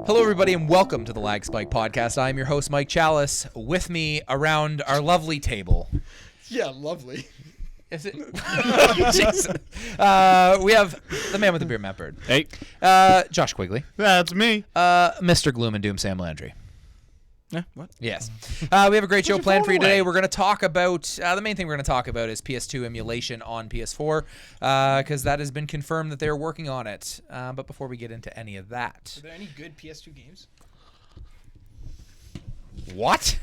Hello, everybody, and welcome to the LaggSpike podcast. I'm your host, Mike Chalice. With me around our lovely table. Yeah, lovely. Is it? Jason. We have the man with the beard, Matt Bird. Hey. Josh Quigley. That's me. Mr. Gloom and Doom, Sam Landry. What? Yes. We have a great show planned for you today. We're going to talk about, the main thing we're going to talk about is PS2 emulation on PS4, because that has been confirmed that they're working on it. But before we get into any of that. Are there any good PS2 games? What?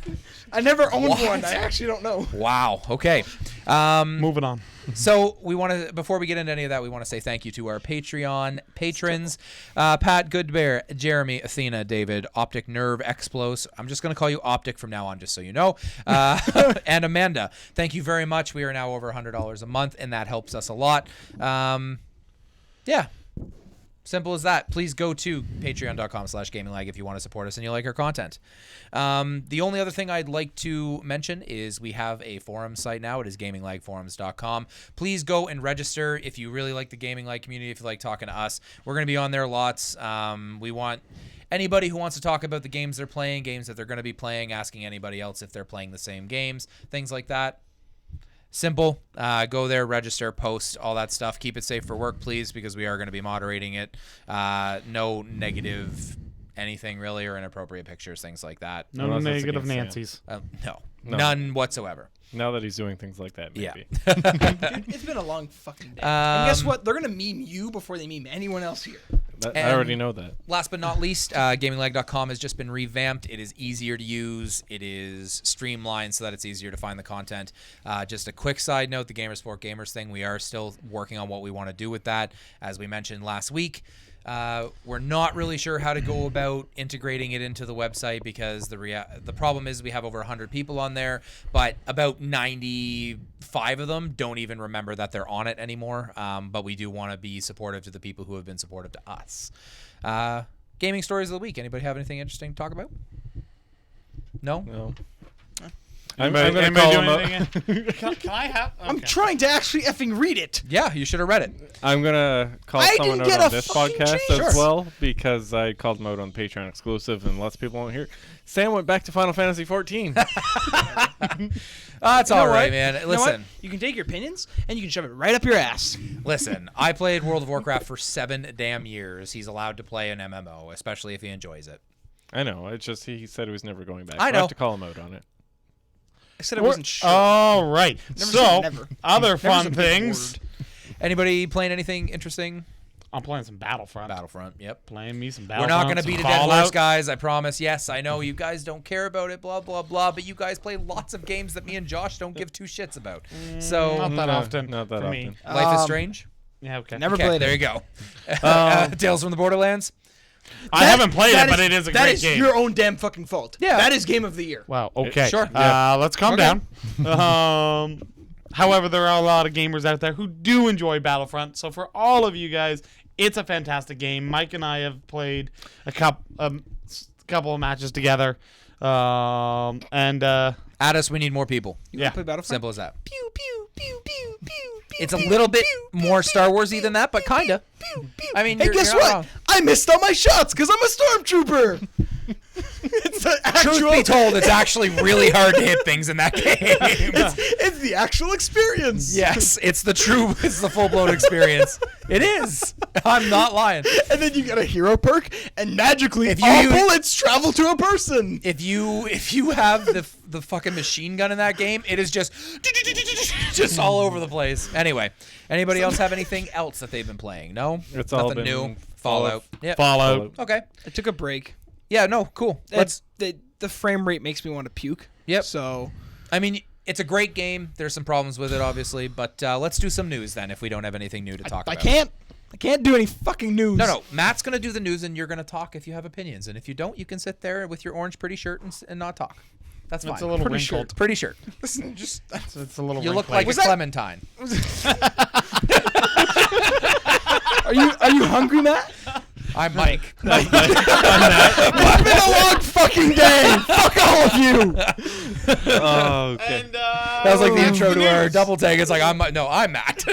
I never owned What? one. I actually don't know. Wow. Okay. Moving on. So we want to, before we get into any of that, we want to say thank you to our Patreon patrons, Pat Goodbear, Jeremy, Athena, David, Optic Nerve, Explos. I'm just going to call you Optic from now on, just so you know. And Amanda. Thank you very much. We are now over $100 a month, and that helps us a lot. Yeah. Simple as that. Please go to patreon.com/gaminglag if you want to support us and you like our content. The only other thing I'd like to mention is we have a forum site now. It is gaminglagforums.com. Please go and register if you really like the Gaming Lag community, if you like talking to us. We're going to be on there lots. We want anybody who wants to talk about the games they're playing, games that they're going to be playing, asking anybody else if they're playing the same games, things like that. Simple. Go there, register, post, all that stuff. Keep it safe for work, please, because we are going to be moderating it. No negative anything, really, or inappropriate pictures, things like that. No negative Nancy's. No. None whatsoever. Now that he's doing things like that, maybe. Yeah. Dude, it's been a long fucking day. And guess what? They're going to meme you before they meme anyone else here. I already know that. Last but not least, gaminglag.com has just been revamped. It is easier to use. It is streamlined so that it's easier to find the content. Just a quick side note, the Gamersport Gamers thing, we are still working on what we want to do with that. As we mentioned last week, we're not really sure how to go about integrating it into the website because the problem is we have over 100 people on there, but about 95 of them don't even remember that they're on it anymore. But we do want to be supportive to the people who have been supportive to us. Gaming stories of the week. Anybody have anything interesting to talk about? No? I'm going to call him up. Can I have? Okay. I'm trying to actually effing read it. Yeah, you should have read it. I'm going to call I someone didn't out get on a this fucking podcast chance. as well because I called him out on Patreon exclusive and lots of people won't hear. Sam went back to Final Fantasy 14. It's all right, what? man. You know what? Listen. You can take your opinions and you can shove it right up your ass. Listen, I played World of Warcraft for 7 damn years. He's allowed to play an MMO, especially if he enjoys it. I know. It's just he said he was never going back. I know. I have to call him out on it. I said I wasn't sure. All right. Never So, said never. other Never fun said a big things. word. Anybody playing anything interesting? I'm playing some Battlefront. Battlefront, yep. Playing me some We're Battlefront. not going to some beat a dead horse, Fallout. guys, I promise. Yes, I know you guys don't care about it, blah, blah, blah, but you guys play lots of games that me and Josh don't give two shits about. So, Not that No, often. not that for often. me. Life is Strange? Yeah, okay. Never Okay, played there it. you go. Tales from the Borderlands? I haven't played That it, but it is a that great is game. your own damn fucking fault. Yeah. That is game of the year. Wow, okay. Sure. Let's calm down. However, there are a lot of gamers out there who do enjoy Battlefront. So for all of you guys, it's a fantastic game. Mike and I have played a couple of matches together. And Add us, we need more people. yeah. Play Battlefront? Simple as that. Pew, pew, pew, pew, pew, pew, It's a pew, little bit pew, more pew, Star pew, Wars-y pew, than that, but pew, kinda. pew, pew. I mean, Hey, you're guess not what? wrong. I missed all my shots because I'm a stormtrooper. It's the actual. Truth be told, it's actually really hard to hit things in that game. It's the actual experience. Yes, it's the full-blown experience. It is. I'm not lying. And then you get a hero perk, and magically, If you all use- bullets travel to a person. If you have the fucking machine gun in that game, it is just all over the place. Anyway, anybody else have anything else that they've been playing? No? It's all Nothing been new. Fallout. Yeah. Fallout. Okay. I took a break. Yeah, no, cool. Let's The frame rate makes me want to puke. Yep. So I mean, it's a great game. There's some problems with it, obviously, but let's do some news then if we don't have anything new to talk I about. can't do any fucking news. No. Matt's going to do the news, and you're going to talk if you have opinions. And if you don't, you can sit there with your orange pretty shirt and not talk. That's fine. It's a little Pretty wrinkled. sure. Pretty shirt. Listen, just It's a little You look wrinkly. like Was a that- clementine. are you hungry, Matt? I'm Mike. It's been a long fucking day. Fuck all of you. Oh, okay. And That was like the intro to our double tag. It's like I'm Matt.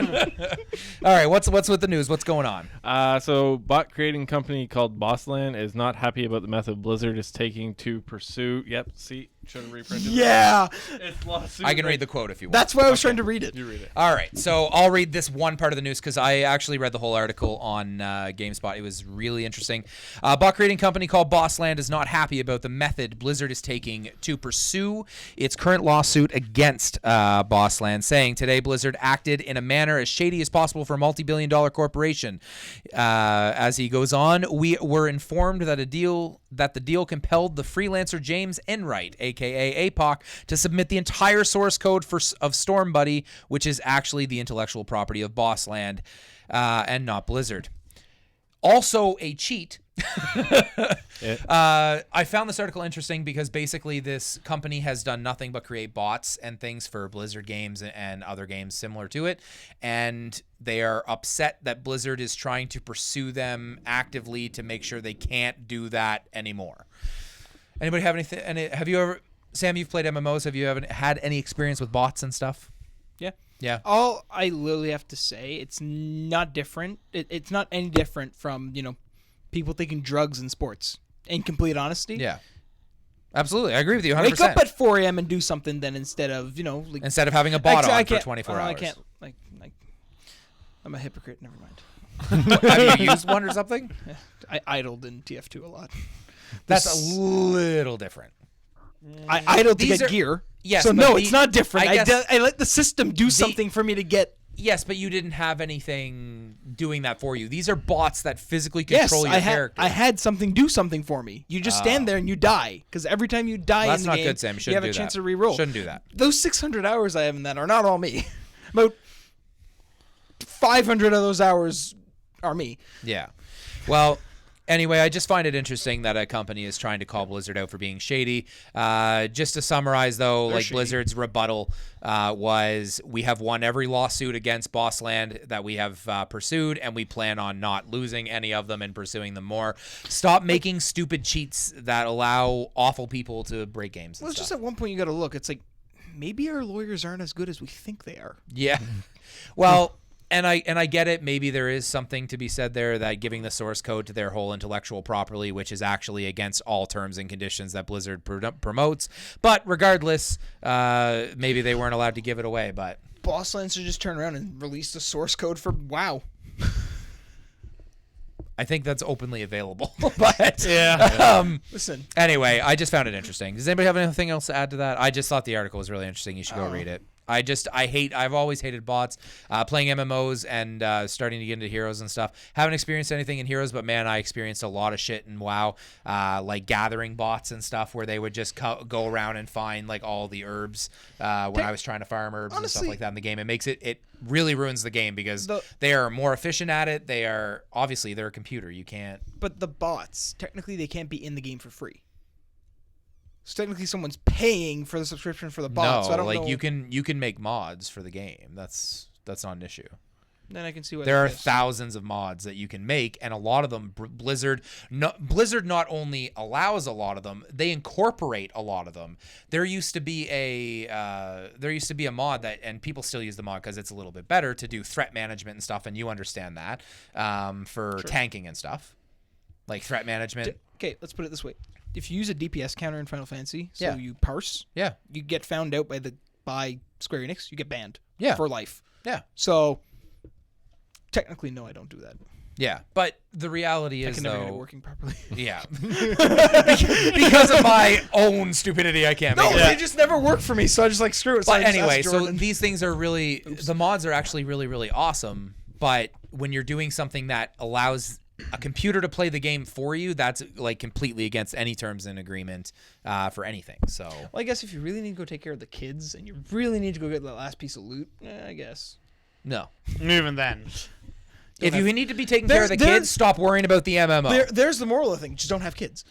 All right, what's with the news? What's going on? So bot creating company called Bossland is not happy about the method Blizzard is taking to pursue. Yep, see, should have reprinted. Yeah. It's lawsuit. I can read the quote if you want. That's why I was trying to read it. You read it. All right, so I'll read this one part of the news because I actually read the whole article on GameSpot. It was really interesting. Bot creating company called Bossland is not happy about the method Blizzard is taking to pursue its current lawsuit against Bossland, saying today Blizzard acted in a manner as shady as possible for a multi-billion-dollar corporation. As he goes on, we were informed that the deal compelled the freelancer James Enright, aka APOC, to submit the entire source code of Storm Buddy, which is actually the intellectual property of Bossland and not Blizzard. Also a cheat. I found this article interesting because basically this company has done nothing but create bots and things for Blizzard games and other games similar to it, and they are upset that Blizzard is trying to pursue them actively to make sure they can't do that anymore. Anybody have anything? Have you ever, Sam? You've played MMOs. Have you ever had any experience with bots and stuff? Yeah. Yeah. All I literally have to say, it's not different. It's not any different from, people taking drugs in sports. In complete honesty. Yeah. Absolutely. I agree with you 100%. Wake up at 4 a.m. and do something then instead of, instead of having a bot on for 24 hours. I can't, I'm a hypocrite. Never mind. Have you used one or something? I idled in TF2 a lot. That's a little different. I idled to get gear. Yes, so no, it's not different. I let the system do something for me to get. Yes, but you didn't have anything doing that for you. These are bots that physically control your character. I had something do something for me. You just stand there and you die. Because every time you die in the game, that's not good, Sam. You have a chance to reroll. Shouldn't do that. Those 600 hours I have in that are not all me. About 500 of those hours are me. Yeah. Well, anyway, I just find it interesting that a company is trying to call Blizzard out for being shady. Just to summarize, though, They're shady. Blizzard's rebuttal was, we have won every lawsuit against Bossland that we have pursued, and we plan on not losing any of them and pursuing them more. Stop making stupid cheats that allow awful people to break games and Well, it's stuff. just at one point you got to look. It's like, maybe our lawyers aren't as good as we think they are. Yeah. Well, and I get it. Maybe there is something to be said there that giving the source code to their whole intellectual property, which is actually against all terms and conditions that Blizzard promotes. But regardless, maybe they weren't allowed to give it away. But Bossland should just turn around and release the source code for WoW. I think that's openly available. But Listen. Anyway, I just found it interesting. Does anybody have anything else to add to that? I just thought the article was really interesting. You should go read it. I've always hated bots, playing MMOs and starting to get into Heroes and stuff. Haven't experienced anything in Heroes, but man, I experienced a lot of shit in WoW, like gathering bots and stuff where they would just go around and find like all the herbs when I was trying to farm herbs and stuff like that in the game. It makes it really ruins the game because they are more efficient at it. They're a computer. You can't. But the bots, technically, they can't be in the game for free. So technically, someone's paying for the subscription for the bot. No, so I don't know. you can make mods for the game. That's not an issue. Then I can see what there are thousands of mods that you can make, and a lot of them Blizzard not only allows a lot of them, they incorporate a lot of them. There used to be a mod that, and people still use the mod because it's a little bit better to do threat management and stuff, and you understand that for tanking and stuff, like threat management. Okay, let's put it this way. If you use a DPS counter in Final Fantasy, so Yeah. you parse, Yeah. you get found out by Square Enix, you get banned for life. Yeah. So technically, no, I don't do that. Yeah, but the reality I is, can though, never get it working properly. Yeah, because of my own stupidity, I can't make it. They just never work for me, so I just like screw it. So But I just anyway, asked so Jordan. these things are really, the mods are actually really, really awesome. But when you're doing something that allows a computer to play the game for you, that's like completely against any terms and agreement for anything. So, well, I guess if you really need to go take care of the kids and you really need to go get that last piece of loot, I guess. no. Even then. If you need to be taking care of the kids, stop worrying about the MMO. There's the moral of the thing. Just don't have kids.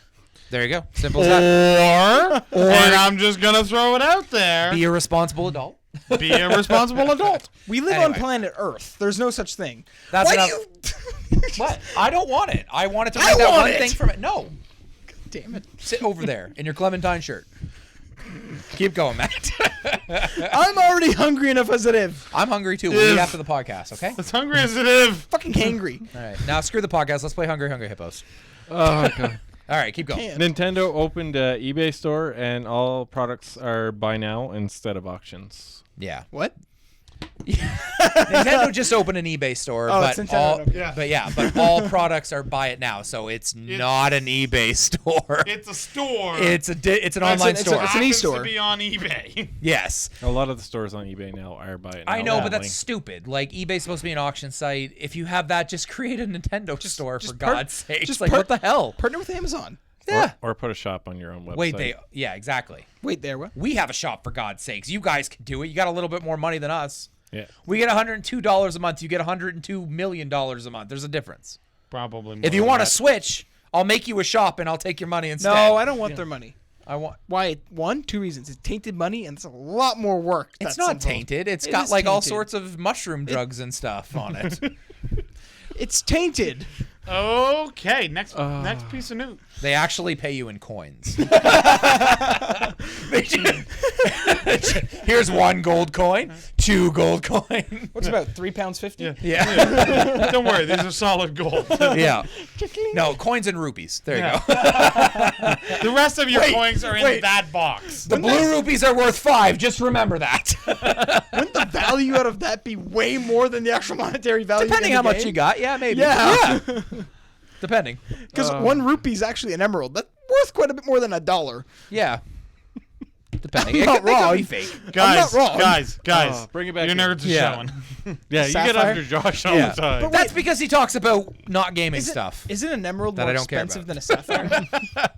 There you go. Simple as that. Or and I'm just gonna throw it out there. Be a responsible adult. Be a responsible adult. We live on planet Earth. There's no such thing. That's Why enough. do you... What? I don't want it. I want it to I read that want one it. thing from it. No. Damn it. Sit over there in your Clementine shirt. Keep going, Matt. I'm already hungry enough as it is. I'm hungry too. We'll eat after the podcast, okay? As hungry as it is. Fucking hangry. All right. Now screw the podcast. Let's play Hungry Hungry Hippos. Oh god. All right, keep going. Can't. Nintendo opened an eBay store, and all products are buy now instead of auctions. Yeah. What? Nintendo just opened an eBay store, Oh, but it's Nintendo, all yeah. but all products are buy it now, so it's not an eBay store. It's a store. It's an online it's a- store. it's an Happens e-store. to be on eBay. Yes. A lot of the stores on eBay now are buy it now. I know, but only. that's stupid. Like eBay's supposed to be an auction site. If you have that, just create a Nintendo store for God's sake. just Like what the hell? Partner with Amazon. Yeah. Or put a shop on your own website. Wait, yeah, exactly. Wait, there. What? We have a shop for God's sakes. You guys can do it. You got a little bit more money than us. Yeah. We get $102 a month. You get $102 million a month. There's a difference. Probably more If you than want to that. switch, I'll make you a shop and I'll take your money instead. No, I don't want their money. I want. Why? Two reasons. It's tainted money, and it's a lot more work. It's that's not involved. tainted. It's It got is like all tainted. sorts of mushroom drugs and stuff on it. It's tainted. Okay, next piece of news. They actually pay you in coins. Here's 1 gold coin, 2 gold coin. What's about £3.50? Yeah. Don't worry, these are solid gold. Yeah. No, coins and rupees. There you go. The rest of your Wait, coins are in wait. that box. The blue rupees are worth 5. Just remember that. Wouldn't the value out of that be way more than the actual monetary value? Depending how much you got. Yeah, maybe. Yeah. Depending. Because 1 rupee is actually an emerald. That's worth quite a bit more than $1. Yeah. Depending. I'm It not could, they could wrong. be fake. Guys, not wrong. guys, bring it back Your here. nerds are Yeah. showing. Yeah, you get Sapphire? under Josh all Yeah. the time. But That's because he talks about not gaming stuff. Isn't an emerald That more I don't care expensive about. than a sapphire?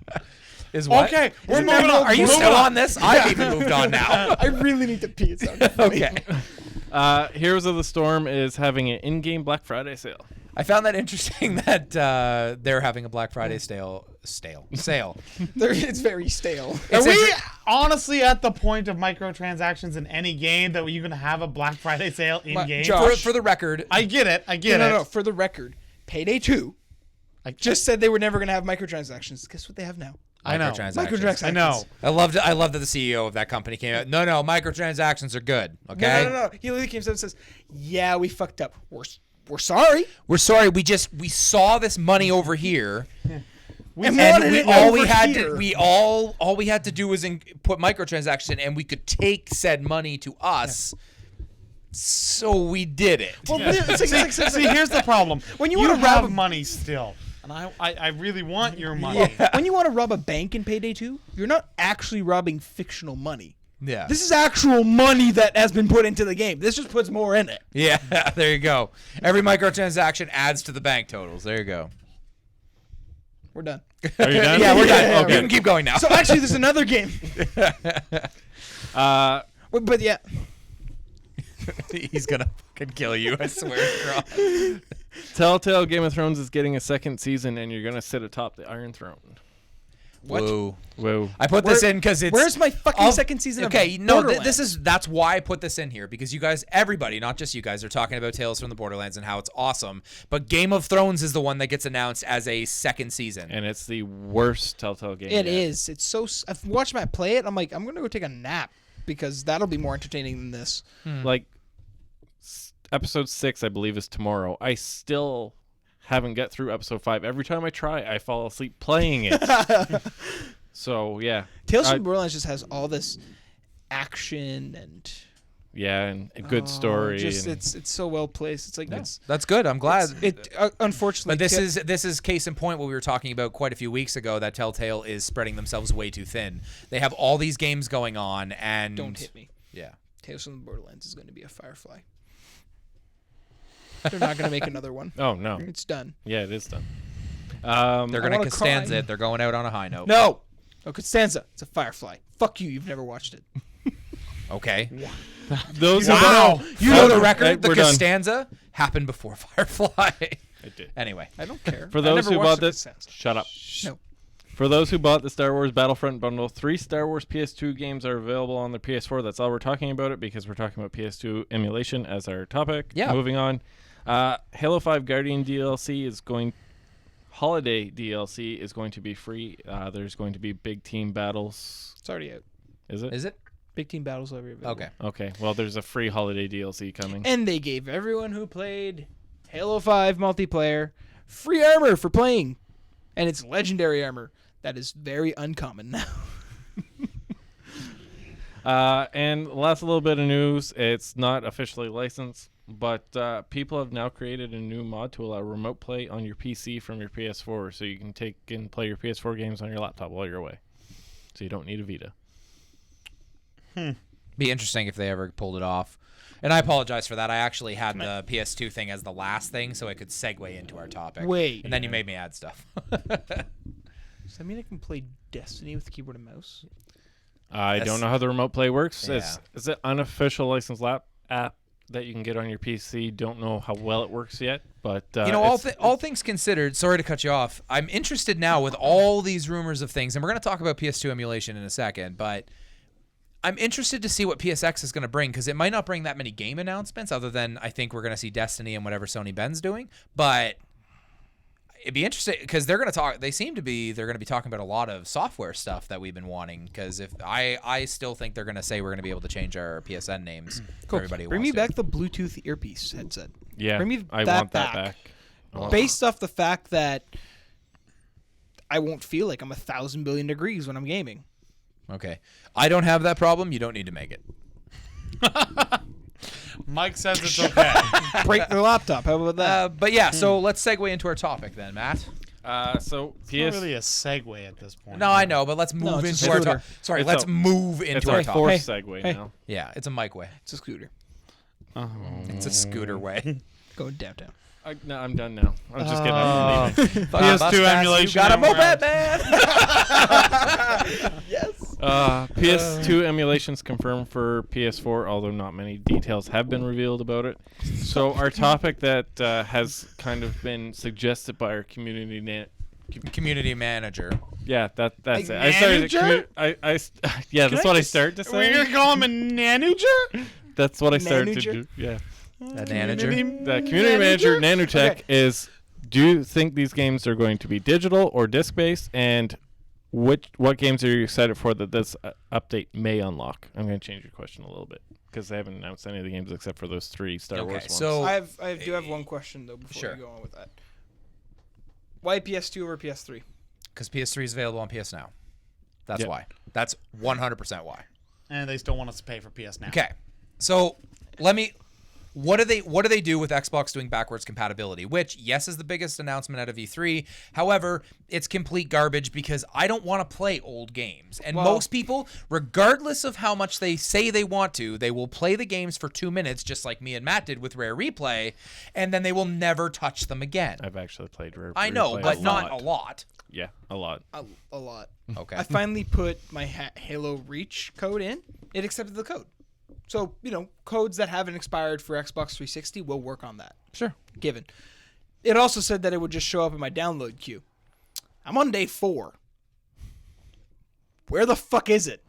Is what? Okay, we're Isn't moving that on. Are you Moving still on. on this? I've even moved on now. I really need to pee. It sounded funny. Okay. Heroes of the Storm is having an in-game Black Friday sale. I found that interesting that they're having a Black Friday sale. It's very stale. Are It's we honestly at the point of microtransactions in any game that you can have a Black Friday sale in game? Josh. For the record, I get it. I get it. No. For the record, Payday 2 just said they were never going to have microtransactions. Guess what they have now? I know. Microtransactions. I know. I love that the CEO of that company came out. No, microtransactions are good. Okay. No. He literally came out and says, "Yeah, we fucked up. We're sorry. We're sorry. We saw this money over here, And and wanted it all we over had here." to all we had to do was put microtransactions, and we could take said money to us. So we did it. Well, but it's like- See, here's the problem. When you you wanna have rob a- money still, and I really want your money. when you want to rob a bank in Payday 2, you're not actually robbing fictional money. Yeah. This is actual money that has been put into the game. This just puts more in it. Yeah. There you go. Every microtransaction adds to the bank totals. There you go. We're done. Are you done? Yeah, we're done. Yeah, You can keep going now. So actually, there's another game. Uh, But yeah, He's gonna fucking kill you. I swear to God. Telltale Game of Thrones is getting a 2nd season, and you're gonna sit atop the Iron Throne. What? Whoa. Whoa. I put this in because it's. where's my fucking I'll- second season Okay, of no, Borderlands? that's why I put this in here, because you guys, everybody, not just you guys, are talking about Tales from the Borderlands and how it's awesome. But Game of Thrones is the one that gets announced as a 2nd season. And it's the worst Telltale game. It yet. is. It's so. I've watched Matt play it. I'm like, I'm gonna go take a nap because that'll be more entertaining than this. Like, episode 6, I believe, is tomorrow. I still haven't got through episode 5. Every time I try, I fall asleep playing it. So, yeah. Tales from Borderlands just has all this action and Yeah, and a good story. Just and it's so well placed. It's like That's good. I'm glad. unfortunately. But this is case in point what we were talking about quite a few weeks ago, that Telltale is spreading themselves way too thin. They have all these games going on, and Don't hit me. Yeah. Tales from the Borderlands is going to be a Firefly. They're not going to make another one. Oh, no. It's done. Yeah, it is done. They're I gonna wanna Costanza cry. it. They're going out on a high note. No, Costanza. It's a Firefly. Fuck you. You've never watched it. Okay. Those Wow. You know the Okay, record. The we're done. Costanza happened before Firefly. It did. Anyway. I don't care. For I those never who watched bought the this, Costanza. shut up. No. For those who bought the Star Wars Battlefront bundle, 3 Star Wars PS2 games are available on the PS4. That's all we're talking about it, because we're talking about PS2 emulation as our topic. Yeah. Moving on. Halo 5 Guardian DLC is going... Holiday DLC is going to be free. There's going to be big team battles. It's already out. Is it? Is it? Big Team Battle's already available. Okay. Okay. Well, there's a free holiday DLC coming. And they gave everyone who played Halo 5 multiplayer free armor for playing. And it's legendary armor. That is very uncommon now. And last little bit of news. It's not officially licensed, but people have now created a new mod to allow remote play on your PC from your PS4, so you can take and play your PS4 games on your laptop while you're away. So you don't need a Vita. Be interesting if they ever pulled it off. And I apologize for that. I actually had the PS2 thing as the last thing, so I could segue into our topic. Wait. And then you made me add stuff. Does that mean I can play Destiny with keyboard and mouse? I That's- don't know how the remote play works. Yeah. It's an unofficial licensed app that you can get on your PC. Don't know how well it works yet, but You know, all things considered, sorry to cut you off, I'm interested now with all these rumors of things, and we're going to talk about PS2 emulation in a second, but I'm interested to see what PSX is going to bring, because it might not bring that many game announcements, other than I think we're going to see Destiny and whatever Sony Ben's doing, but it'd be interesting, because they're going to be talking about a lot of software stuff that we've been wanting, because if I still think they're going to say we're going to be able to change our PSN names for everybody who Bring me wants to. back the Bluetooth earpiece headset. yeah, bring me I that want that back. back. I want- Based off the fact that I won't feel like I'm 1,000 billion degrees when I'm gaming. Okay. I don't have that problem. You don't need to make it. Mike says it's okay. Break their laptop. How about that? But yeah, so let's segue into our topic then, Matt. So It's not really a segue at this point. No, I know, but let's move it's a into our scooter. topic. Sorry, It's let's a- move it's into a our topic. forced segue Hey. now. Yeah, it's a mic way. It's a scooter. It's a scooter way. Going downtown. No, I'm done now. I'm just getting up and leaving. PS2 emulation. You got a and we're moped, out. man. Yes. PS2 emulations confirmed for PS4, although not many details have been revealed about it. So our topic that has kind of been suggested by our community Community manager. yeah, that's Like it. I started. manager? Yeah, that's what I started to We're say. gonna call him a nanuger? That's what I started to Manager? do. Yeah, A manager. the community manager Nanotech Okay. is. Do you think these games are going to be digital or disc based, and what games are you excited for that this update may unlock? I'm going to change your question a little bit because they haven't announced any of the games except for those 3 Star Okay, Wars ones. so- I do have one question though before Sure. we go on with that. Why PS2 over PS3? Because PS3 is available on PS Now. That's Yep. why. That's 100% why. And they still want us to pay for PS Now. Okay. So what do they do with Xbox doing backwards compatibility? Which, yes, is the biggest announcement out of E3. However, it's complete garbage because I don't want to play old games. And Well- most people, regardless of how much they say they want to, they will play the games for 2 minutes, just like me and Matt did with Rare Replay, and then they will never touch them again. I've actually played Rare I know, Replay but not a lot. Yeah, a lot. A lot. Okay. I finally put my Halo Reach code in. It accepted the code. So, codes that haven't expired for Xbox 360 will work on that. Sure. Given. It also said that it would just show up in my download queue. I'm on day 4. Where the fuck is it?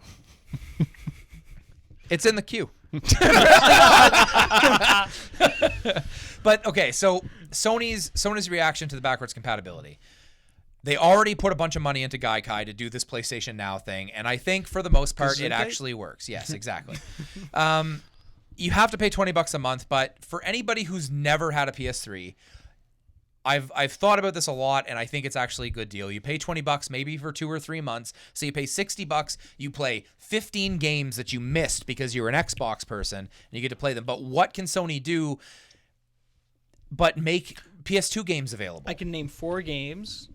It's in the queue. But okay, so Sony's reaction to the backwards compatibility. They already put a bunch of money into Gaikai to do this PlayStation Now thing, and I think for the most part it Gesundheit? actually works. Yes, exactly. You have to pay $20 a month, but for anybody who's never had a PS3, I've thought about this a lot, and I think it's actually a good deal. You pay $20 maybe for 2 or 3 months, so you pay $60. You play 15 games that you missed because you're an Xbox person, and you get to play them. But what can Sony do but make PS2 games available? I can name 4 games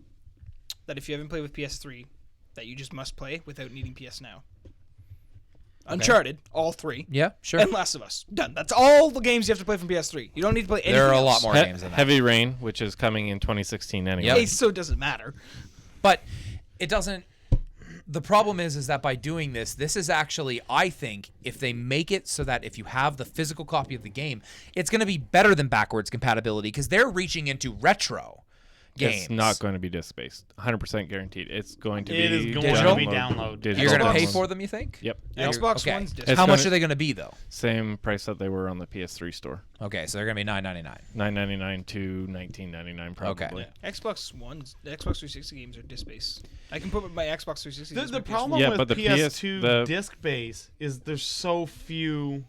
that if you haven't played with PS3 that you just must play without needing PS Now. Uncharted, all 3. Yeah, sure. And Last of Us. Done. That's all the games you have to play from PS3. You don't need to play anything There are a else. lot more games than that. Heavy Rain, which is coming in 2016 anyway. Yep. Okay, so it doesn't matter. But it doesn't. The problem is that by doing this is actually, I think, if they make it so that if you have the physical copy of the game, it's going to be better than backwards compatibility because they're reaching into retro. games. It's not going to be disc based. 100% guaranteed. It's going to be. It is going digital? to be download. Digital You're going to pay download. for them, you think? Yep. Xbox Okay. One's disc. It's How much gonna- are they going to be, though? Same price that they were on the PS3 store. Okay, so they're going to be $9.99. $9.99 to $19.99 probably. Okay. Xbox One's the Xbox 360 games are disc based. I can put my Xbox 360. games The on my PS4. problem Yeah, with but the PS2 the- disc base is there's so few.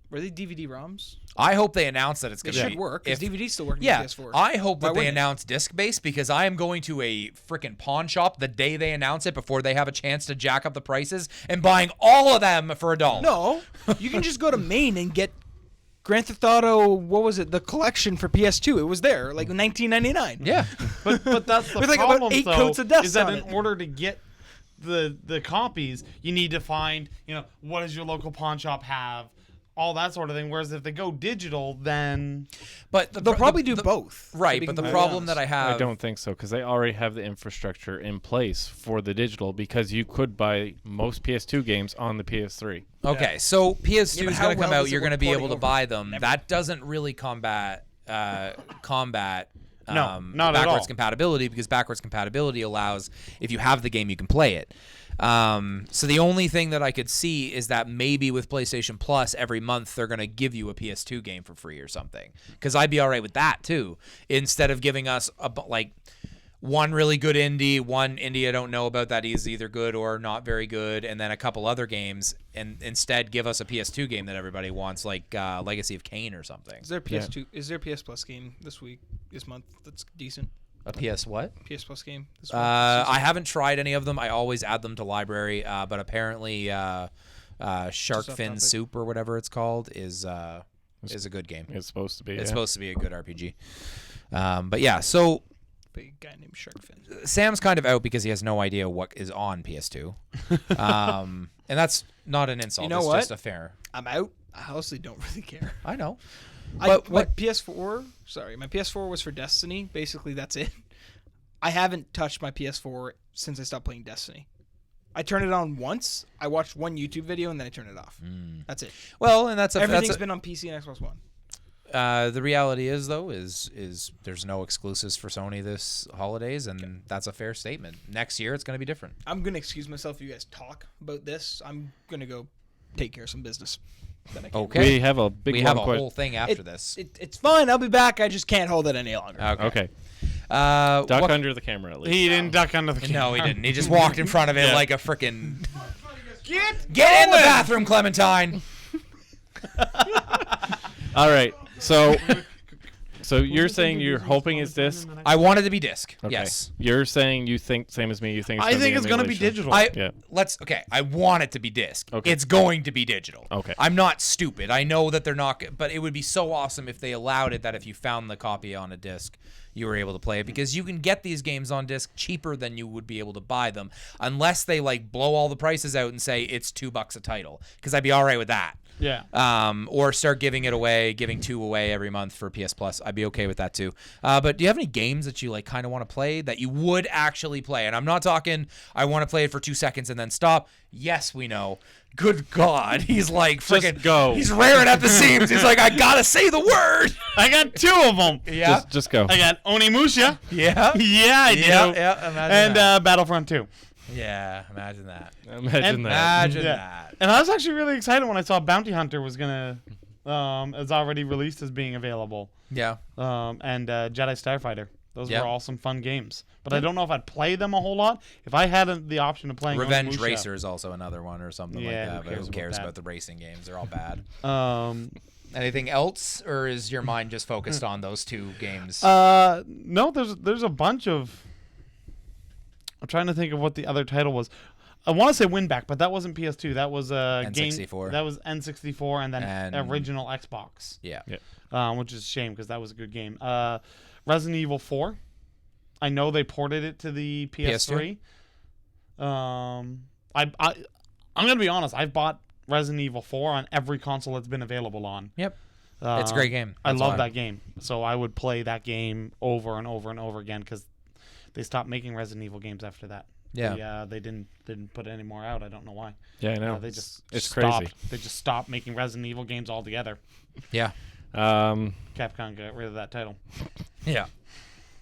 Were they DVD-ROMs? I hope they announce that it's They going to should be. work because if- DVD's still working Yeah, on PS4. I hope Why that they wouldn't it? announce disc-based because I am going to a freaking pawn shop the day they announce it before they have a chance to jack up the prices and buying all of them for $1. No, you can just go to Maine and get Grand Theft Auto. What was it? The collection for PS2. It was there, like $19.99. Yeah. But that's the With like about problem, 8 though, coats of dust is that on in it. order to get the copies, you need to find, what does your local pawn shop have, all that sort of thing. Whereas if they go digital, then But They'll probably do both. to Right, be but the completely problem honest. that I have. I don't think so because they already have the infrastructure in place for the digital because you could buy most PS2 games on the PS3. Okay, so PS2 Yeah, but is how going to come well out. does it You're going to work be porting able to over? buy them. Never. That doesn't really combat No, not at backwards all. compatibility because backwards compatibility allows if you have the game, you can play it. So the only thing that I could see is that maybe with PlayStation Plus every month they're going to give you a PS2 game for free or something. Because I'd be all right with that too. Instead of giving us one really good indie, one indie I don't know about that is either good or not very good, and then a couple other games, and instead give us a PS2 game that everybody wants, like Legacy of Kain or something. Is there a PS2? Is there a PS Plus game this month that's decent? A PS what? PS Plus game this month? I haven't tried any of them. I always add them to library, but apparently Shark off Fin topic. Soup or whatever it's called is a good game. It's supposed to be. It's supposed to be a good RPG. But yeah, so Big guy named Sharkfin. Sam's kind of out because he has no idea what is on PS2. And that's not an insult. You know it's what? just a fair. I'm out. I honestly don't really care. I know. My But what- PS4, my PS4 was for Destiny. Basically, that's it. I haven't touched my PS4 since I stopped playing Destiny. I turned it on once. I watched one YouTube video and then I turned it off. That's it. Well, and Everything's been on PC and Xbox One. the reality is though is there's no exclusives for Sony this holidays, and that's a fair statement. Next year it's going to be different. I'm gonna excuse myself if you guys talk about this. I'm gonna go take care of some business. Then I can- Okay. We have a big we one have a que- whole thing after this. It's fine. I'll be back. I just can't hold it any longer. Okay. Duck Duck under the camera at least. he didn't duck under the camera. No, he didn't. He just walked in front of it Yeah. like a freaking. Get Get in the bathroom, Clementine. All right. So you're saying you're hoping it's disc? I wanted to be disc. Okay. Yes. You're saying you think same as me. You think I think it's going to be digital. Yeah. I want it to be disc. Okay. It's going to be digital. Okay. I'm not stupid. I know that they're not, but it would be so awesome if they allowed it that if you found the copy on a disc, you were able to play it, because you can get these games on disc cheaper than you would be able to buy them, unless they like blow all the prices out and say it's $2 a title, because I'd be all right with that. Yeah. Or start giving 2 away every month for PS Plus. I'd be okay with that too. But do you have any games that you like kind of want to play that you would actually play? And I'm not talking I want to play it for 2 seconds and then stop. Yes, we know. Good God, he's like freaking go. He's raring at the seams. He's like, I gotta say the word. I got 2 of them. Yeah, Just go. I got Onimusha. yeah, Yeah, I do. yeah. Imagine And that. Battlefront 2. Yeah, imagine that. Imagine that. Imagine Yeah. that. And I was actually really excited when I saw Bounty Hunter was gonna, is already released as being available. Yeah. And Jedi Starfighter. Those Yeah. were all some fun games. But I don't know if I'd play them a whole lot. If I had the option of playing Revenge Onimusha, Racer is also another one or something Yeah, like that. But who about cares that? about the racing games? They're all bad. Anything else, or is your mind just focused on those 2 games? No, there's a bunch of. I'm trying to think of what the other title was. I want to say Winback, but that wasn't PS2. That was a game. N64. That was N64 and then And- original Xbox. yeah. Which is a shame because that was a good game. Resident Evil 4. I know they ported it to the PS3. I'm gonna be honest. I've bought Resident Evil 4 on every console it's been available on. Yep. It's a great game. I That's love why. that game. So I would play that game over and over and over again because they stopped making Resident Evil games after that. Yeah. They didn't put any more out. I don't know why. Yeah, I know. They just it's stopped. crazy. They just stopped making Resident Evil games altogether. Yeah. Um, Capcom got rid of that title. Yeah.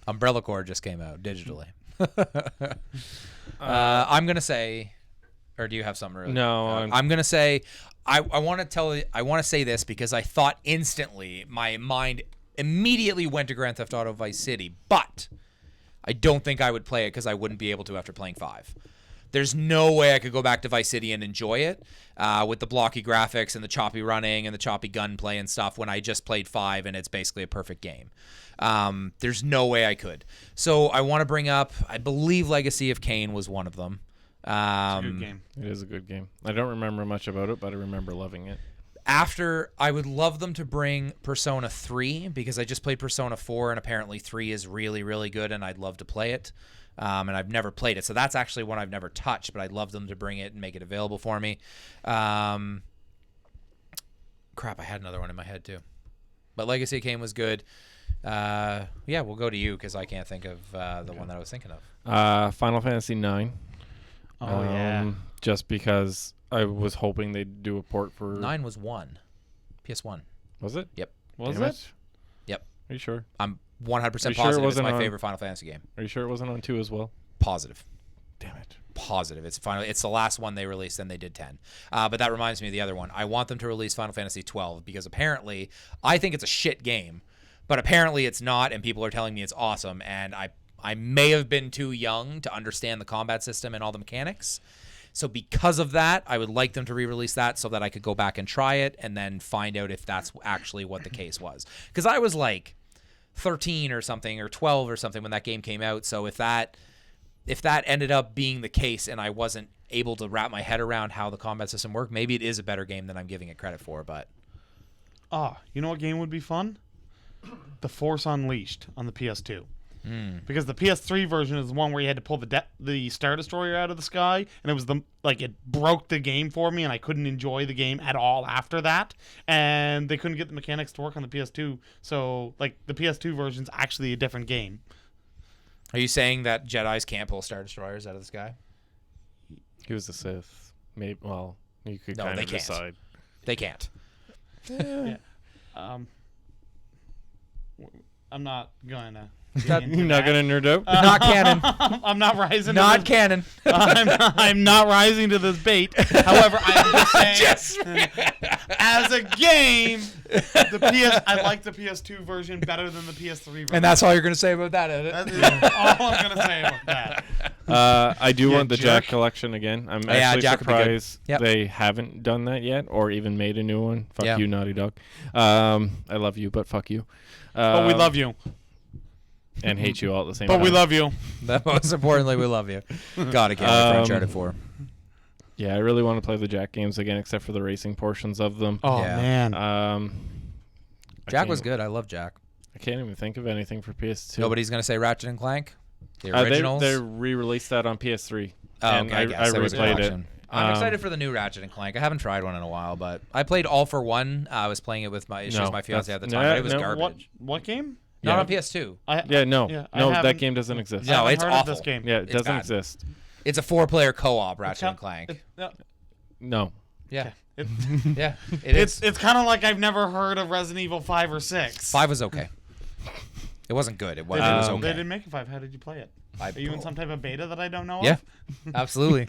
Umbrella Corps just came out digitally. I'm gonna say, or do you have something? Really? No, I'm gonna say. I want to tell you. I want to say this because I thought instantly. My mind immediately went to Grand Theft Auto Vice City, but I don't think I would play it because I wouldn't be able to after playing 5. There's no way I could go back to Vice City and enjoy it with the blocky graphics and the choppy running and the choppy gunplay and stuff when I just played 5 and it's basically a perfect game. There's no way I could. So I want to bring up, I believe Legacy of Kain was one of them. It's a good game. It is a good game. I don't remember much about it, but I remember loving it. After, I would love them to bring Persona 3 because I just played Persona 4 and apparently 3 is really, really good and I'd love to play it. And I've never played it. So that's actually one I've never touched, but I'd love them to bring it and make it available for me. Crap, I had another one in my head too. But Legacy of Kain was good. Yeah, we'll go to you because I can't think of the one that I was thinking of. Final Fantasy 9. Oh, yeah. Just because I was hoping they'd do a port for... 9 was 1. PS1. Was it? Yep. Was Damn it? Yep. Are you sure? I'm 100% Are you positive sure it it's wasn't my on- favorite Final Fantasy game. Are you sure it wasn't on 2 as well? Positive. Damn it. Positive. It's the last one they released, then they did 10. But that reminds me of the other one. I want them to release Final Fantasy 12 because apparently I think it's a shit game, but apparently it's not, and people are telling me it's awesome, and I may have been too young to understand the combat system and all the mechanics. So because of that, I would like them to re-release that so that I could go back and try it and then find out if that's actually what the case was. Because I was like 13 or something, or 12 or something when that game came out. So if that ended up being the case and I wasn't able to wrap my head around how the combat system worked, maybe it is a better game than I'm giving it credit for. But You know what game would be fun? The Force Unleashed on the PS2. Because the PS3 version is the one where you had to pull the Star Destroyer out of the sky, and it was it broke the game for me, and I couldn't enjoy the game at all after that. And they couldn't get the mechanics to work on the PS2, so the PS2 version's actually a different game. are you saying that Jedis can't pull Star Destroyers out of the sky? He was a Sith. Maybe. Well, you could No, kind they of can't. decide. They can't. Yeah. I'm not gonna. That- You're not gonna nerd out. Not canon. I'm not rising. Not to this, canon. I'm not rising to this bait. However, I'm just saying, as a game, I like the PS2 version better than the PS3 version. And that's all you're going to say about that, is That it? is all I'm gonna say about that. I do Yeah, want the jerk. Jack collection again. I'm Yeah, actually Jack would be good. surprised Yep. they haven't done that yet, or even made a new one. Fuck Yeah. you, Naughty Dog. I love you, but fuck you. But we love you. and hate you all at the same time. But we love you. Most importantly, we love you. God, I can't wait for Uncharted 4. Yeah, I really want to play the Jack games again, except for the racing portions of them. Oh Yeah. man. I Jack can't was even- good. I love Jack. I can't even think of anything for PS2. Nobody's going to say Ratchet and Clank? The They originals? re-released that on PS3. Oh, and okay, I guess. I There was a replayed it. collection. I'm excited for the new Ratchet and Clank. I haven't tried one in a while, but I played All for One. I was playing it with my fiance at the time, but it was garbage. What game? Not Yeah. on PS2. I No, I that haven't- game doesn't exist. No, I haven't it's heard awful. of this game. Yeah, it It's doesn't bad. exist. It's a 4-player co-op Ratchet and It- Clank. No. Yeah, it- yeah, it is. it's kind of like I've never heard of Resident Evil 5 or 6. 5 was okay. It wasn't good. It was, They it was didn't, okay. they didn't make a 5. How did you play it? Are you in some type of beta that I don't know Yeah, of? absolutely.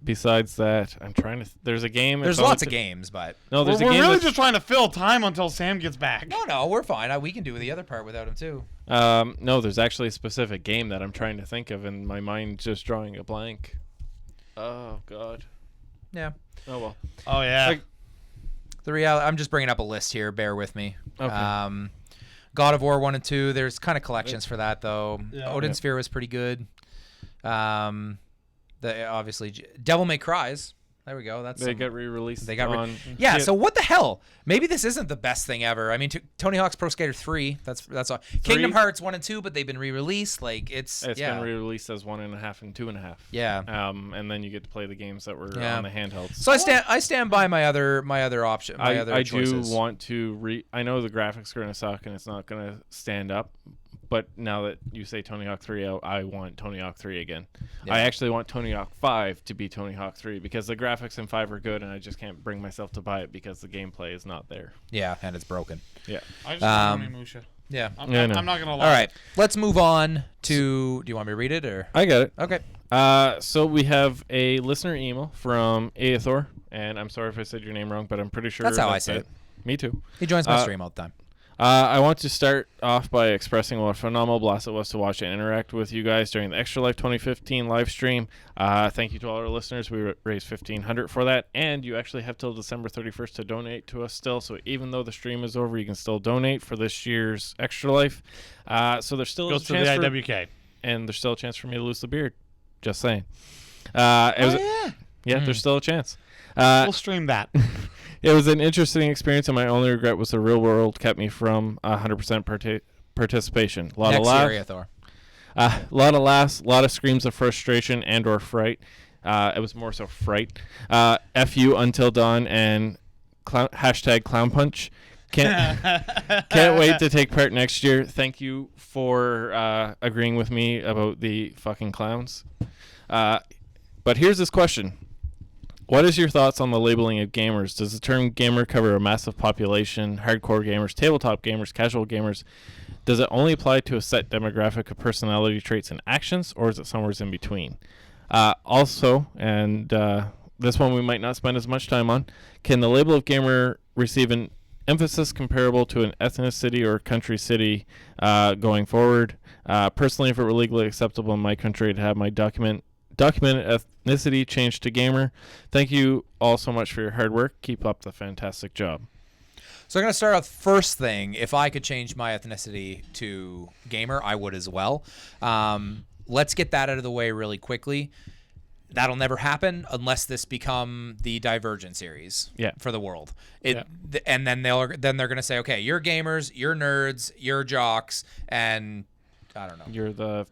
Besides that, I'm trying to. There's a game. There's it's only lots of to- games, but No, there's We're a game. really that's- just trying to fill time until Sam gets back. no, we're fine. We can do the other part without him too. No, there's actually a specific game that I'm trying to think of, and my mind's just drawing a blank. Oh God. Yeah. Oh well. Oh yeah. Like- The reality. I'm just bringing up a list here. Bear with me. Okay. God of War 1 and 2. There's kind of collections for that though. Yeah. Odin Yeah. Sphere was pretty good. Obviously Devil May Cry's. There we go. That's They some- got re-released. They got on. yeah. So what the hell? Maybe this isn't the best thing ever. I mean, Tony Hawk's Pro Skater 3. That's all. Kingdom Hearts 1 and 2, but they've been re-released. Like it's It's yeah. been re-released as 1.5 and 2.5. Yeah. And then you get to play the games that were Yeah. on the handhelds. So I stand by my other option. My other I choices. do want to I know the graphics are gonna suck and it's not gonna stand up, But now that you say Tony Hawk 3, I want Tony Hawk 3 again. Yeah. I actually want Tony Hawk 5 to be Tony Hawk 3 because the graphics in 5 are good, and I just can't bring myself to buy it because the gameplay is not there. Yeah, and it's broken. Yeah. I just want Tony Musha. Yeah. I'm Yeah, I know. not gonna lie. All right, let's move on to. Do you want me to read it or? I got it. Okay. So we have a listener email from Aethor, and I'm sorry if I said your name wrong, but I'm pretty sure That's how I say it. Me too. He joins my stream all the time. I want to start off by expressing what a phenomenal blast it was to watch and interact with you guys during the Extra Life 2015 live stream. Thank you to all our listeners. We raised $1,500 for that, and you actually have till December 31st to donate to us still. So even though the stream is over, you can still donate for this year's Extra Life. So there's still Goes a to chance the for, IWK. and there's still a chance for me to lose the beard. Just saying. Yeah. There's still a chance. We'll stream that. It was an interesting experience, and my only regret was the real world kept me from 100% participation. A lot Next of laughs, year, Thor. a lot of laughs, a lot of screams of frustration and or fright. It was more so fright. F you until dawn and hashtag clown punch. Can't wait to take part next year. Thank you for agreeing with me about the fucking clowns. But here's this question. What is your thoughts on the labeling of gamers? Does the term gamer cover a massive population, hardcore gamers, tabletop gamers, casual gamers? Does it only apply to a set demographic of personality traits and actions, or is it somewhere in between? Also, and this one we might not spend as much time on, can the label of gamer receive an emphasis comparable to an ethnicity or country city going forward? Personally, if it were legally acceptable in my country to have my documented ethnicity changed to gamer. Thank you all so much for your hard work. Keep up the fantastic job. So I'm going to start off first thing. If I could change my ethnicity to gamer, I would as well. Let's get that out of the way really quickly. That'll never happen unless this become the Divergent series for the world. And then they're going to say, okay, you're gamers, you're nerds, you're jocks, and I don't know. You're the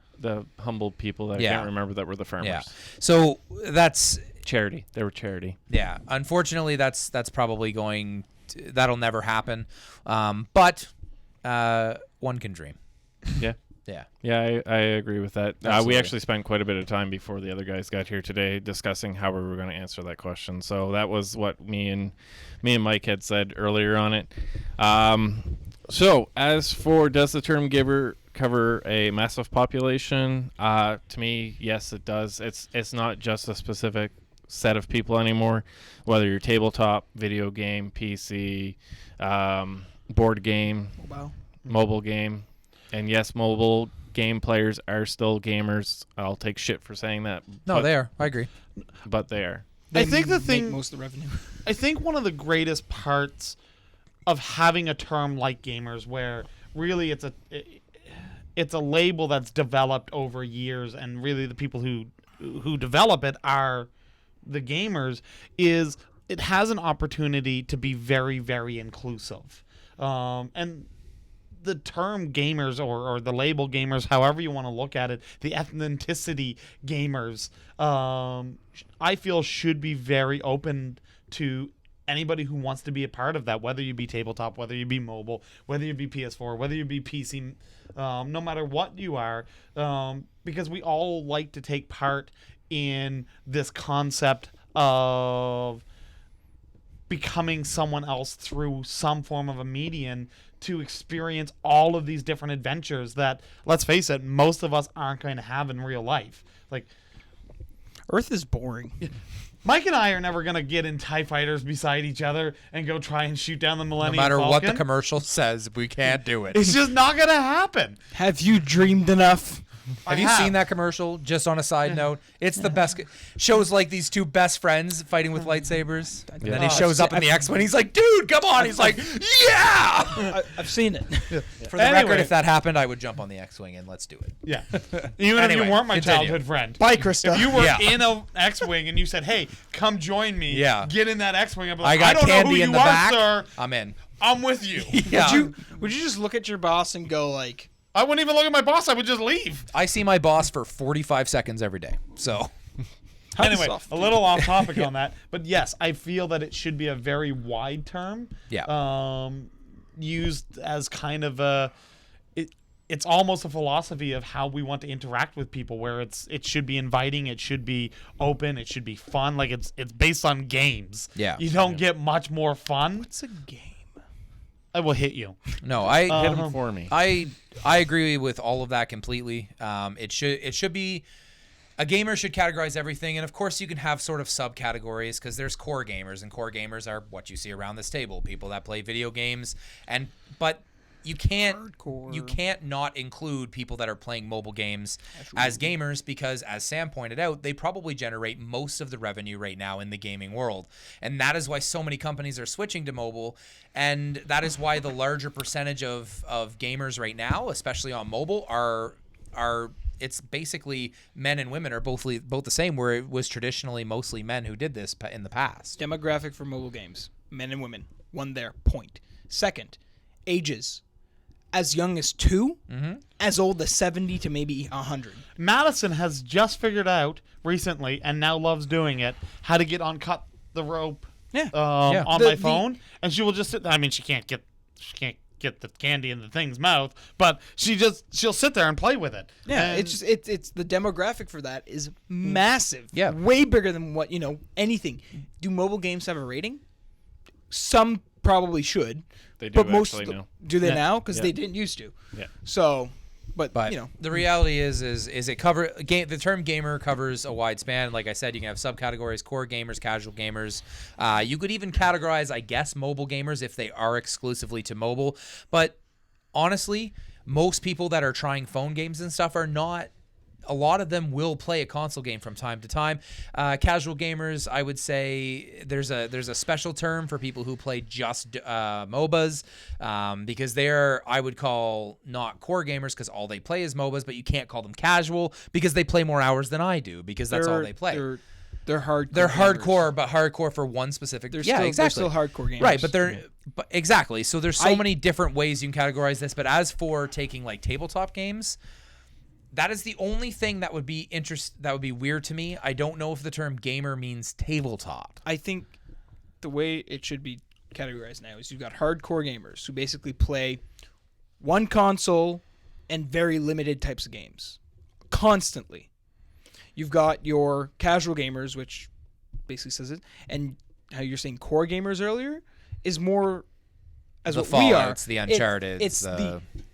humble people that I can't remember that were the farmers. Yeah. So that's charity. They were charity. Yeah. Unfortunately, that's probably that'll never happen. But one can dream. Yeah. Yeah. Yeah, I agree with that. We Absolutely. actually spent quite a bit of time before the other guys got here today discussing how we were going to answer that question. So that was what me and Mike had said earlier on it. So as for does the term gamer cover a massive population? To me, yes, it does. It's not just a specific set of people anymore. Whether you're tabletop, video game, PC, board game, mobile game, and yes, mobile game players are still gamers. I'll take shit for saying that. No, they are. I agree. But they are. They I think the make thing most of the revenue. I think one of the greatest parts of having a term like gamers, where really it's a label that's developed over years, and really the people who develop it are the gamers, is it has an opportunity to be very, very inclusive. And the term gamers or the label gamers, however you want to look at it, the ethnicity gamers, I feel should be very open to anybody who wants to be a part of that, whether you be tabletop, whether you be mobile, whether you be PS4, whether you be PC, no matter what you are, because we all like to take part in this concept of becoming someone else through some form of a medium to experience all of these different adventures that, let's face it, most of us aren't going to have in real life. Like, Earth is boring. Mike and I are never going to get in TIE fighters beside each other and go try and shoot down the No Millennium matter Falcon. what the commercial says, we can't do it. It's just not going to happen. Have you dreamed enough? Have you seen that commercial? Just on a side note, it's the best. Shows like these two best friends fighting with lightsabers, and then he shows up in the X-Wing. He's like, "Dude, come on!" He's like, "Yeah." I've seen it. For the record, if that happened, I would jump on the X-Wing and let's do it. Yeah. Even if Anyway, you weren't my continue. childhood friend. Bye, Krista. If you were Yeah. in an X-Wing and you said, "Hey, come join me," Yeah. get in that X-Wing. I'd be I like, got don't know who candy in you the are, back. sir. I'm in. I'm with you. Yeah. Would you just look at your boss and go like, I wouldn't even look at my boss. I would just leave. I see my boss for 45 seconds every day. So Anyway, soft. a little off topic on that, but yes, I feel that it should be a very wide term. Yeah. Used as kind of a. it's almost a philosophy of how we want to interact with people, where it should be inviting, it should be open, it should be fun. Like it's based on games. Yeah. You don't get much more fun. What's a game? I will hit you. No, Hit him for me. I agree with all of that completely. It should be, a gamer should categorize everything, and of course you can have sort of subcategories because there's core gamers, and core gamers are what you see around this table, people that play video games, but you can't not include people that are playing mobile games as gamers, because as Sam pointed out, they probably generate most of the revenue right now in the gaming world. And that is why so many companies are switching to mobile, and that is why the larger percentage of gamers right now, especially on mobile, are it's basically men and women are both the same, where it was traditionally mostly men who did this in the past. Demographic for mobile games: men and women. One there. Point. Second, ages: as young as 2, as old as 70 to maybe 100. Madison has just figured out recently, and now loves doing it, how to get on cut the rope on my phone, and she will just sit there. I mean, she can't get the candy in the thing's mouth, but she'll sit there and play with it. Yeah, and it's the demographic for that is massive. Yeah. Way bigger than what, anything. Do mobile games have a rating? Some probably should. They do but most actually now. Do they now? Because Yeah. they didn't used to. Yeah. So, but the reality is it the term gamer covers a wide span. Like I said, you can have subcategories: core gamers, casual gamers. You could even categorize, I guess, mobile gamers if they are exclusively to mobile. But honestly, most people that are trying phone games and stuff are not. A lot of them will play a console game from time to time. Casual gamers, I would say there's a special term for people who play just MOBAs, because they're, I would call, not core gamers because all they play is MOBAs, but you can't call them casual because they play more hours than I do, because that's all they play. They're hardcore. They're hardcore, gamers. but hardcore for one specific. They're exactly. They're still hardcore gamers. Right, but exactly. So there's so many different ways you can categorize this. But as for taking like tabletop games, that is the only thing that would be weird to me. I don't know if the term gamer means tabletop. I think the way it should be categorized now is you've got hardcore gamers who basically play one console and very limited types of games constantly. You've got your casual gamers, which basically says it, and how you're saying core gamers earlier is more as the what Fallouts, we are. the Uncharted.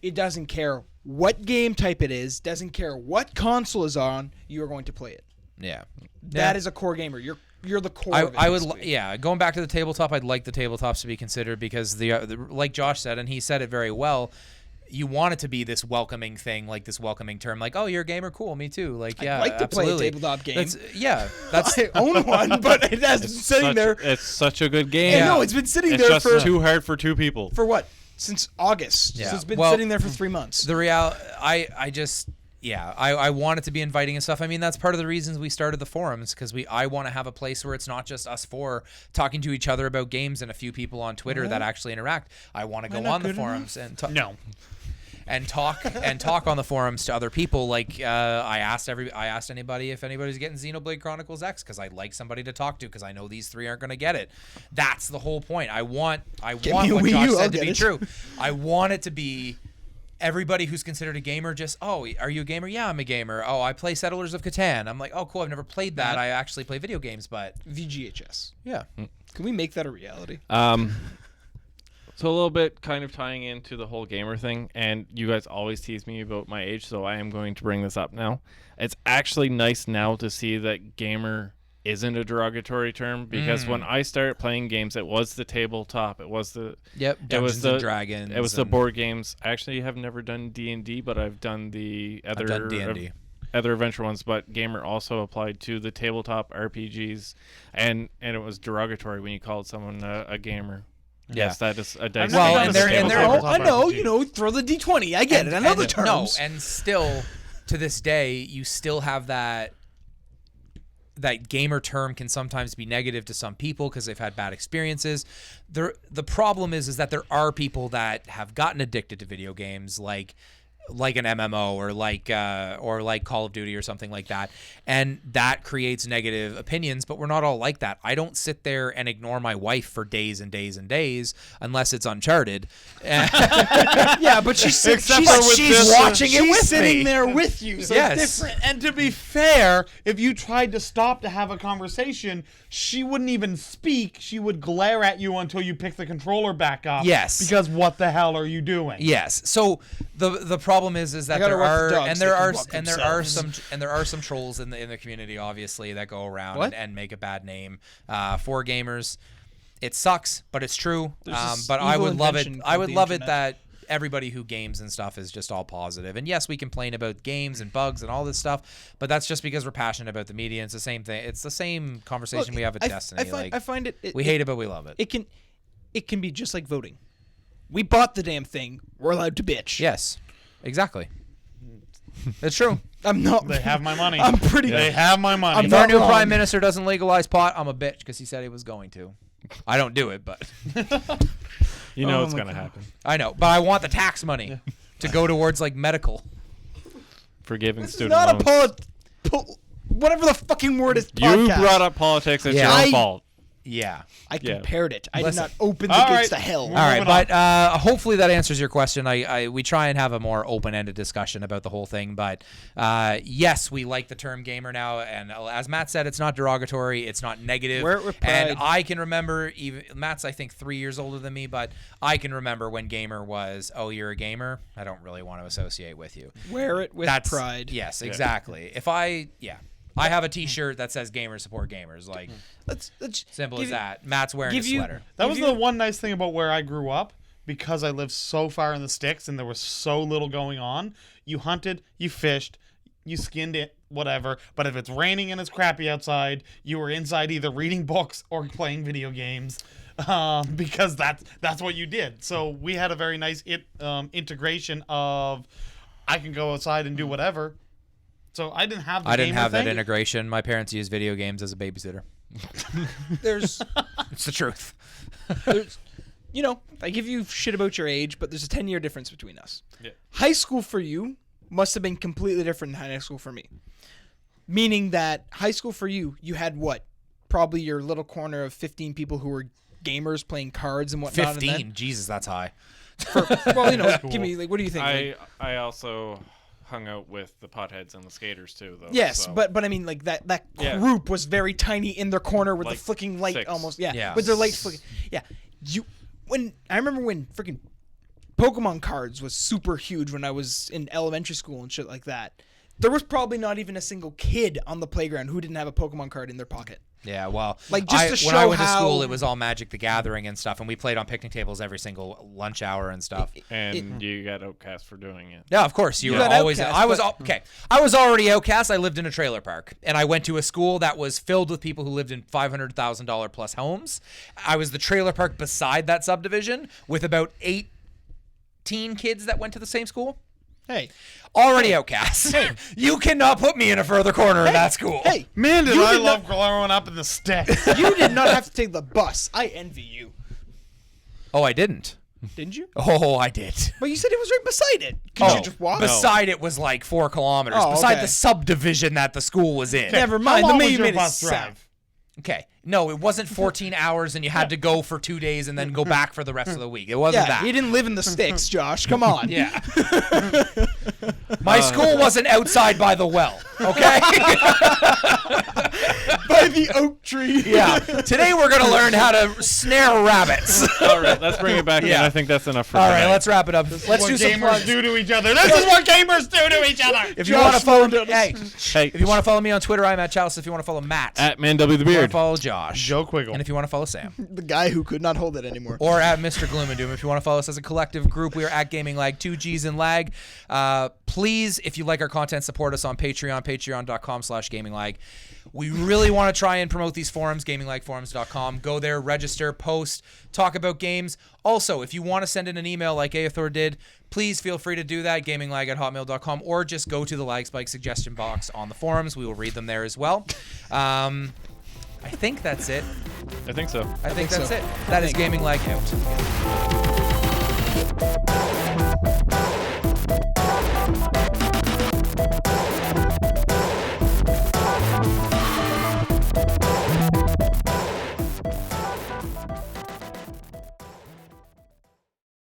It doesn't care what game type it is, doesn't care what console is on, you're going to play it. Yeah. That is a core gamer. You're the core of it. I would, going back to the tabletop, I'd like the tabletops to be considered, because the like Josh said, and he said it very well, you want it to be this welcoming thing, like this welcoming term, like, oh, you're a gamer, cool, me too. Like, yeah, I'd like to absolutely. play a tabletop game. That's I own one, but it has been sitting there. It's such a good game. Yeah. No, it's been sitting It's there just for too hard for two people. For what? Since August. Yeah. So it's been Well, sitting there for 3 months. the I want it to be inviting and stuff. I mean, that's part of the reasons we started the forums, because I want to have a place where it's not just us four talking to each other about games and a few people on Twitter that actually interact. I want to go on the forums and talk. And talk on the forums to other people. Like I asked anybody if anybody's getting Xenoblade Chronicles X, because I'd like somebody to talk to, because I know these three aren't going to get it. That's the whole point. I want what Josh said to be true. I want it to be everybody who's considered a gamer. Just, oh, are you a gamer? Yeah, I'm a gamer. Oh, I play Settlers of Catan. I'm like, oh, cool. I've never played that. I actually play video games, but VGHS. yeah. Can we make that a reality? So a little bit kind of tying into the whole gamer thing, and you guys always tease me about my age, so I am going to bring this up now. It's actually nice now to see that gamer isn't a derogatory term, because when I started playing games, it was the tabletop, it was the Dungeons and Dragons. It was the board games. I actually have never done D&D, but I've done the other D&D. Other adventure ones, but gamer also applied to the tabletop RPGs, and it was derogatory when you called someone a gamer. Yeah. Yes, that is a dice. Well, game. and they're I know, throw the D20. I get it. Another terms. No, and still, to this day, you still have that gamer term can sometimes be negative to some people because they've had bad experiences. The problem is that there are people that have gotten addicted to video games, like like an MMO or like Call of Duty or something like that, and that creates negative opinions. But we're not all like that. I don't sit there and ignore my wife for days and days and days unless it's Uncharted. Yeah, but she's watching it with She's sitting me. there with you. So Yes. it's different. And to be fair, if you tried to stop to have a conversation, she wouldn't even speak. She would glare at you until you pick the controller back up. Yes. Because what the hell are you doing? Yes. So the problem is that gotta there walk the are dogs, and they there can are walk and there are themselves. some trolls in the community, obviously, that go around What? and make a bad name for gamers. It sucks, but it's true. There's this But I evil would love it. invention I called would the love it internet. that everybody who games and stuff is just all positive. And yes, we complain about games and bugs and all this stuff, but that's just because we're passionate about the media. It's the same thing. It's the same conversation we have with Destiny. I find it. We hate it, but we love it. It can be just like voting. We bought the damn thing. We're allowed to bitch. Yes, exactly. It's true. I'm not. They have my money. I'm pretty. They have my money. If our not new wrong. prime minister doesn't legalize pot, I'm a bitch because he said he was going to. I don't do it, but You know Oh it's my gonna God. happen. I know. But I want the tax money to go towards like medical. Forgiving This is student not loans. whatever the fucking word is. You podcast. brought up politics. It's Yeah. your I- own fault. Yeah. I Yeah. compared it. I Listen. did not open the All gates right. to hell. All right, Moving but hopefully that answers your question. We try and have a more open-ended discussion about the whole thing, but yes, we like the term gamer now, and as Matt said, it's not derogatory, it's not negative. Wear it with and pride. I can remember, even Matt's I think 3 years older than me, but I can remember when gamer was, oh, you're a gamer, I don't really want to associate with you. Wear it with That's pride. Yes, exactly. If I have a T-shirt that says "Gamers support gamers." Like Let's simple give as you- that. Matt's wearing a give you- sweater. That If was you- the one nice thing about where I grew up, because I lived so far in the sticks and there was so little going on. You hunted, you fished, you skinned it, whatever. But if it's raining and it's crappy outside, you were inside either reading books or playing video games, because that's what you did. So we had a very nice integration of I can go outside and do whatever. So I didn't have the I didn't gamer have that thing. integration. My parents used video games as a babysitter. There's, It's the truth. I give you shit about your age, but there's a 10-year difference between us. Yeah. High school for you must have been completely different than high school for me. Meaning that high school for you, you had what? Probably your little corner of 15 people who were gamers playing cards and whatnot. 15. Jesus, that's high. Well, give me, like, what do you think? Like, I also hung out with the potheads and the skaters too, though. yes, so. but I mean, like, that Yeah. group was very tiny in their corner with Like the flicking light 6. almost. Yeah, Yeah. with their lights flicking. Yeah. I remember when freaking Pokemon cards was super huge when I was in elementary school and shit like that. There was probably not even a single kid on the playground who didn't have a Pokemon card in their pocket. Yeah, well, Like, just to when I show went to how- school, it was all Magic the Gathering and stuff, and we played on picnic tables every single lunch hour and stuff. And you got outcast for doing it. Yeah, of course. You were got always. outcast, I was but- okay. I was already outcast. I lived in a trailer park, and I went to a school that was filled with people who lived in $500,000 plus homes. I was the trailer park beside that subdivision with about 18 kids that went to the same school. Hey, Already outcast. You cannot put me in a further corner in that school. hey, Man, did You I did love growing up in the sticks. you did not have to take the bus. I envy you. Oh, I didn't. Didn't you? Oh, I did. But you said it was right beside it. Could you just walk? Beside it was like 4 kilometers. Oh, beside okay. the subdivision that the school was in. Never How mind. long The way was you your made bus it drive? sound. Okay. No, it wasn't 14 hours and you had to go for 2 days and then go back for the rest of the week. It wasn't Yeah, that. you didn't live in the sticks, Josh. Come on. Yeah. My school wasn't outside by the well, okay? By the oak tree. Yeah. Today we're going to learn how to snare rabbits. All right, let's bring it back in. Yeah. I think that's enough for All tonight. right, let's wrap it up. Let's What do some gamers plugs. do to each other. This is what gamers do to each other. If you want to Josh follow learned hey, Hey, if you want to follow me on Twitter, I'm at Chalice. If you want to follow Matt, at Man W the if you want Beard. to follow Josh, Joe Quiggle. and if you want to follow Sam. The guy who could not hold it anymore. Or at Mr. Gloom and Doom. If you want to follow us as a collective group, we are at Gaming Lag, 2 G's in lag. Please, if you like our content, support us on Patreon, patreon.com/gaminglag. We really want to try and promote these forums, gaminglagforums.com. Go there, register, post, talk about games. Also, if you want to send in an email like Aethor did, please feel free to do that, gaminglag@hotmail.com, or just go to the LaggSpike suggestion box on the forums. We will read them there as well. I think that's it. I think so. I think so. that's it. That is Gaming Lag out.